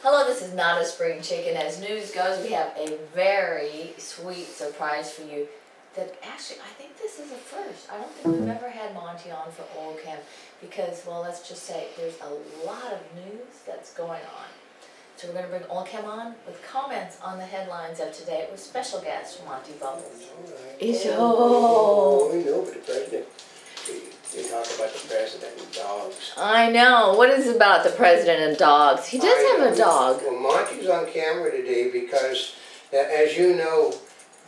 Hello, this is Not a Spring Chicken. As news goes, we have a very sweet surprise for you that actually, I think this is a first. I don't think we've ever had Monty on for Oldecam because, well, let's just say there's a lot of news that's going on. So we're going to bring Oldecam on with comments on the headlines of today with special guest Montebubbles. Oh, we know, but the president, we talk about the president and dogs. I know. What is it about the president and dogs? He does have a dog. Well, Monty's on camera today because, as you know,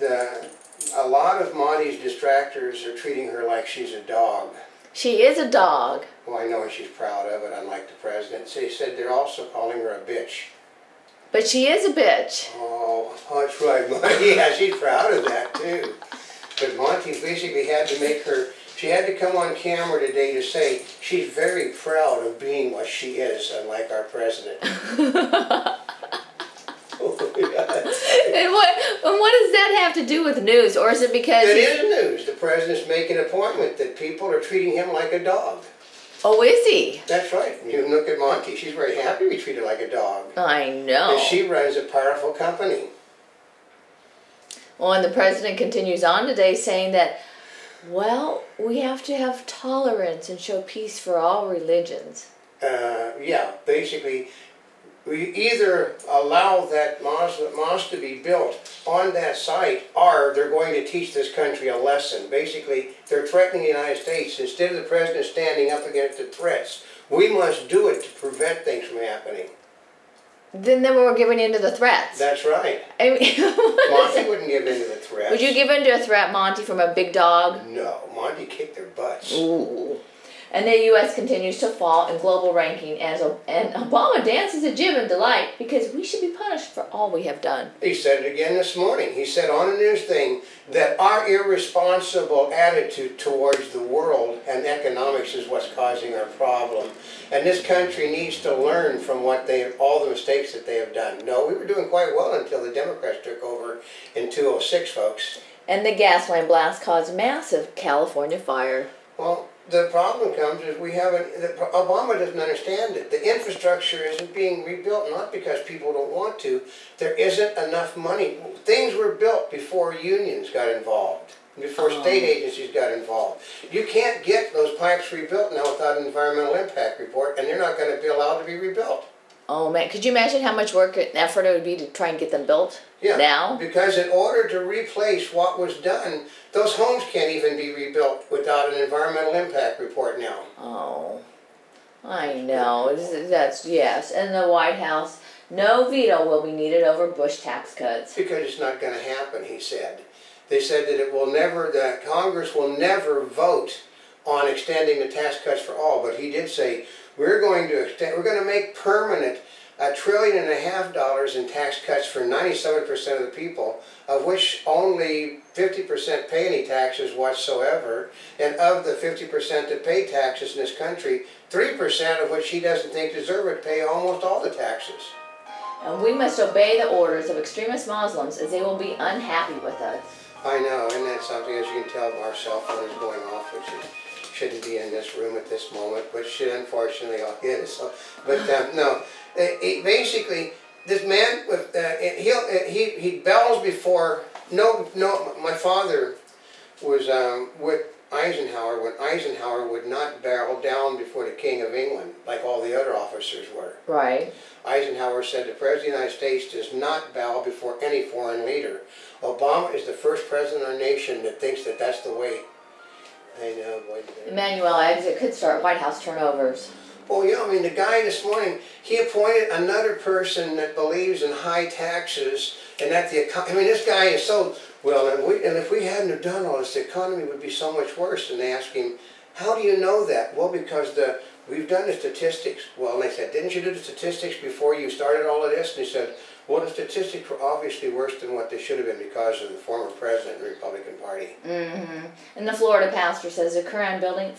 a lot of Monty's distractors are treating her like she's a dog. She is a dog. Well, I know, and she's proud of it, unlike the president. So they said they're also calling her a bitch. But she is a bitch. Oh, that's right, Monty. Yeah, she's proud of that, too. But Monty basically had to make her... She had to come on camera today to say she's very proud of being what she is, unlike our president. And what does that have to do with news? Or is it because... It is news. The president's making a point that people are treating him like a dog. Oh, is he? That's right. You look at Monty. She's very happy to be treated like a dog. I know. And she runs a powerful company. Well, and the president continues on today saying that, well, we have to have tolerance and show peace for all religions. Yeah, basically, we either allow that mosque to be built on that site, or they're going to teach this country a lesson. Basically, they're threatening the United States. Instead of the president standing up against the threats, we must do it to prevent things from happening. Then we're giving in to the threats. That's right. I mean, Monty wouldn't give in to the threats. Would you give in to a threat, Monty, from a big dog? No. Monty kicked their butts. Ooh. And the U.S. continues to fall in global ranking and Obama dances a jib in delight because we should be punished for all we have done. He said it again this morning. He said on a news thing that our irresponsible attitude towards the world and economics is what's causing our problem. And this country needs to learn from all the mistakes that they have done. No, we were doing quite well until the Democrats took over in 2006, folks. And the gasoline blast caused massive California fire. Well, the problem comes is Obama doesn't understand it. The infrastructure isn't being rebuilt, not because people don't want to. There isn't enough money. Things were built before unions got involved, before state agencies got involved. You can't get those pipes rebuilt now without an environmental impact report, and they're not going to be allowed to be rebuilt. Oh man, could you imagine how much work and effort it would be to try and get them built now? Because in order to replace what was done, those homes can't even be rebuilt without an environmental impact report now. Oh, I know. Yes. And the White House, no veto will be needed over Bush tax cuts. Because it's not going to happen, he said. They said that Congress will never vote on extending the tax cuts for all, but he did say we're going to make permanent $1.5 trillion in tax cuts for 97% of the people, of which only 50% pay any taxes whatsoever, and of the 50% that pay taxes in this country, 3% of which he doesn't think deserve it pay almost all the taxes. And we must obey the orders of extremist Muslims as they will be unhappy with us. I know, and that's something, as you can tell, our cell phone is going off, which shouldn't be in this room at this moment, but should unfortunately is. So, but no, basically, this man he bells before. No. My father was with Eisenhower when Eisenhower would not barrel down before the King of England like all the other officers were. Right. Eisenhower said the President of the United States does not bow before any foreign leader. Obama is the first president of our nation that thinks that that's the way. I know, boy. Emmanuel exit could start White House turnovers. Oh yeah, I mean the guy this morning, he appointed another person that believes in high taxes and that this guy is so, well, and if we hadn't have done all this, the economy would be so much worse. And they asked him, how do you know that? Well, because we've done the statistics. Well, and they said, didn't you do the statistics before you started all of this? And he said, well, the statistics were obviously worse than what they should have been because of the former president of the Republican Party. Mm-hmm. And the Florida pastor says the Quran building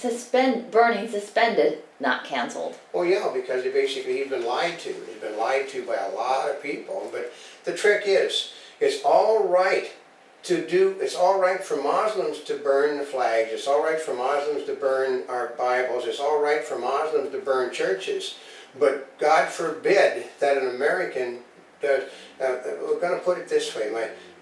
burning suspended, not canceled. Well, yeah, because he's been lied to. He's been lied to by a lot of people. But the trick is, it's all right for Muslims to burn the flags. It's all right for Muslims to burn our Bibles. It's all right for Muslims to burn churches. But God forbid that an American does. We're going to put it this way.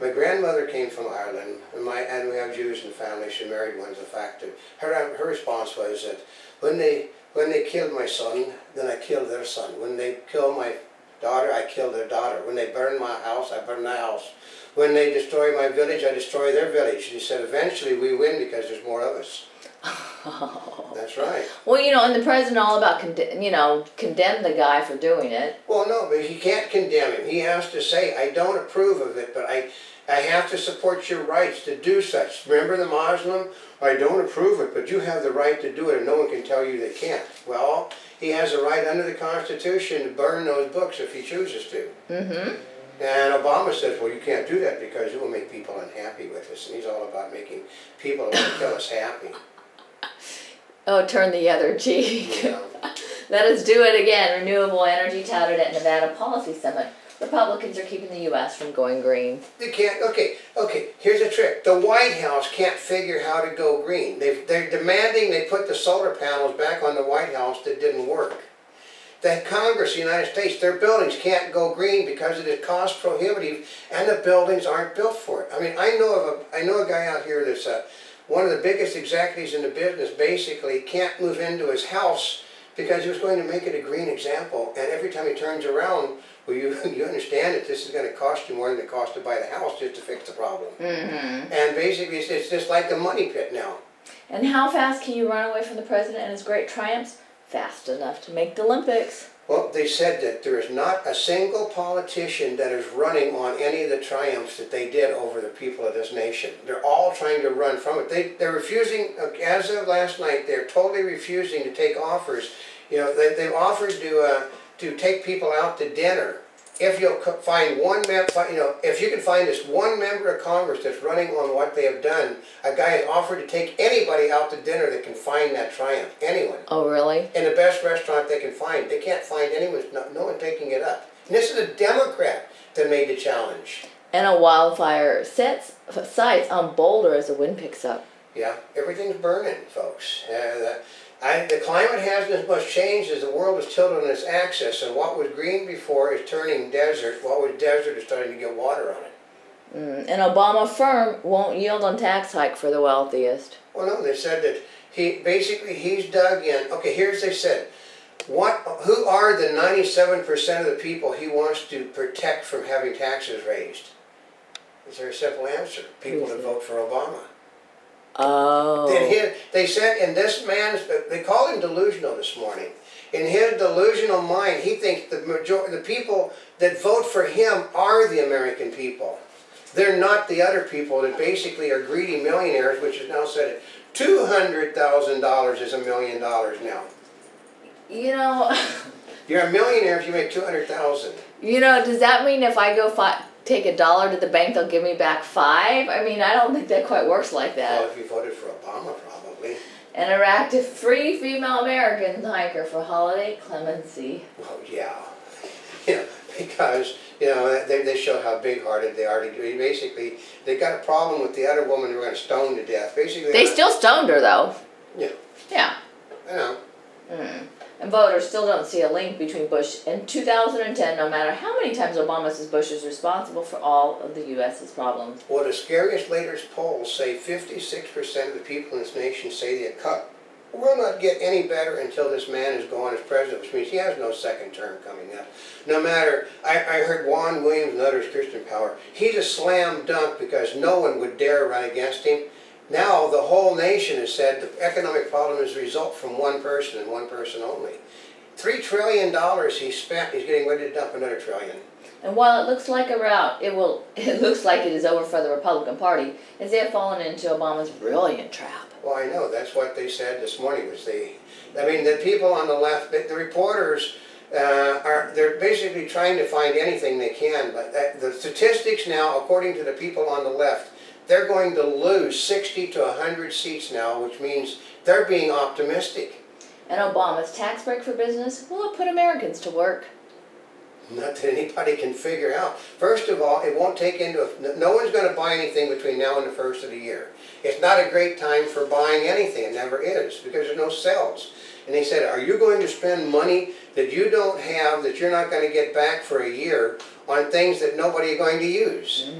My grandmother came from Ireland, and we have Jews in the family. She married one. In fact, her response was that when they killed my son, then I killed their son. When they killed my daughter, I killed their daughter. When they burned my house, I burned their house. When they destroy my village, I destroy their village. And he said, eventually we win because there's more of us. That's right. Well, you know, and the president all about, condemn the guy for doing it. Well, no, but he can't condemn him. He has to say, I don't approve of it, but I have to support your rights to do such. Remember the Muslim? I don't approve it, but you have the right to do it, and no one can tell you they can't. Well, he has a right under the Constitution to burn those books if he chooses to. Mm-hmm. And Obama says, well, you can't do that because it will make people unhappy with us. And he's all about making people who want to kill us happy. Oh, turn the other cheek. Yeah. Let us do it again. Renewable energy touted at Nevada Policy Summit. Republicans are keeping the U.S. from going green. They can't. Okay. Here's a trick. The White House can't figure how to go green. They're demanding they put the solar panels back on the White House that didn't work. The Congress of the United States, their buildings can't go green because it is cost prohibitive, and the buildings aren't built for it. I mean, I know a guy out here that's one of the biggest executives in the business. Basically, can't move into his house because he was going to make it a green example, and every time he turns around, well, you understand that this is going to cost you more than it cost to buy the house just to fix the problem. Mm-hmm. And basically, it's just like the money pit now. And how fast can you run away from the president and his great triumphs? Fast enough to make the Olympics. Well, they said that there is not a single politician that is running on any of the triumphs that they did over the people of this nation. They're all trying to run from it. They're refusing, as of last night, they're totally refusing to take offers. You know, they've offered to take people out to dinner. If you'll find one member, if you can find this one member of Congress that's running on what they have done, a guy has offered to take anybody out to dinner that can find that triumph. Anyone. Oh, really? In the best restaurant they can find. They can't find anyone, no one taking it up. And this is a Democrat that made the challenge. And a wildfire sites on Boulder as the wind picks up. Yeah, everything's burning, folks. The climate hasn't as much changed as the world is tilted on its axis, and what was green before is turning desert. What was desert is starting to get water on it. An Obama firm won't yield on tax hike for the wealthiest. Well, no, they said that he's dug in. Okay, here's they said, who are the 97% of the people he wants to protect from having taxes raised? It's a very simple answer. People that vote for Obama. Oh. They said in this man's, they called him delusional this morning. In his delusional mind, he thinks the people that vote for him are the American people. They're not the other people that basically are greedy millionaires, which is now said $200,000 is $1 million now. You know. You're a millionaire if you make $200,000. You know, does that mean if I go take $1 to the bank, they'll give me back $5? I mean, I don't think that quite works like that. Well, if you voted for Obama, probably. An Iraq to free female American hiker for holiday clemency. Well, yeah. Because, they showed how big-hearted they are. Basically, they got a problem with the other woman they were going to stone to death. Basically, they still stoned her, though. Yeah. Yeah. I know. And voters still don't see a link between Bush and 2010, no matter how many times Obama says Bush is responsible for all of the U.S.'s problems. Well, the scariest latest polls say 56% of the people in this nation say the cut will not get any better until this man is gone as president, which means he has no second term coming up. No matter, I heard Juan Williams and others, Christian Power, he's a slam dunk because no one would dare run against him. Now the whole nation has said the economic problem is a result from one person and one person only. $3 trillion he spent, he's getting ready to dump another $1 trillion. And while it looks like it looks like it is over for the Republican Party, as they have fallen into Obama's brilliant trap. Well, I know, that's what they said this morning was the people on the left, the reporters, they're basically trying to find anything they can, but the statistics now, according to the people on the left, they're going to lose 60 to 100 seats now, which means they're being optimistic. And Obama's tax break for business will put Americans to work. Not that anybody can figure out. First of all, it won't take no one's going to buy anything between now and the first of the year. It's not a great time for buying anything. It never is, because there's no sales. And they said, are you going to spend money that you don't have, that you're not going to get back for a year on things that nobody is going to use.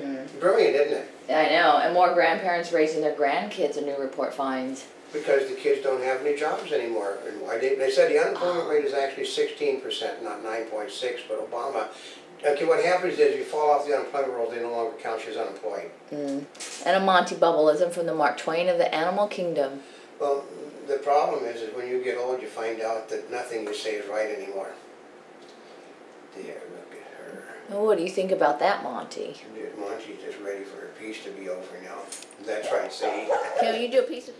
Brilliant, isn't it? I know, and more grandparents raising their grandkids, a new report finds. Because the kids don't have any jobs anymore. And why they said the unemployment rate is actually 16%, not 9.6, but Obama. Okay, what happens is you fall off the unemployment roll, they no longer count you as unemployed. And a Montebubbleism from the Mark Twain of the animal kingdom. Well, the problem is when you get old, you find out that nothing you say is right anymore. There, look at her. Well, what do you think about that, Monty? Monty's just ready for her piece to be over now. That's right, see? Can you do a piece of...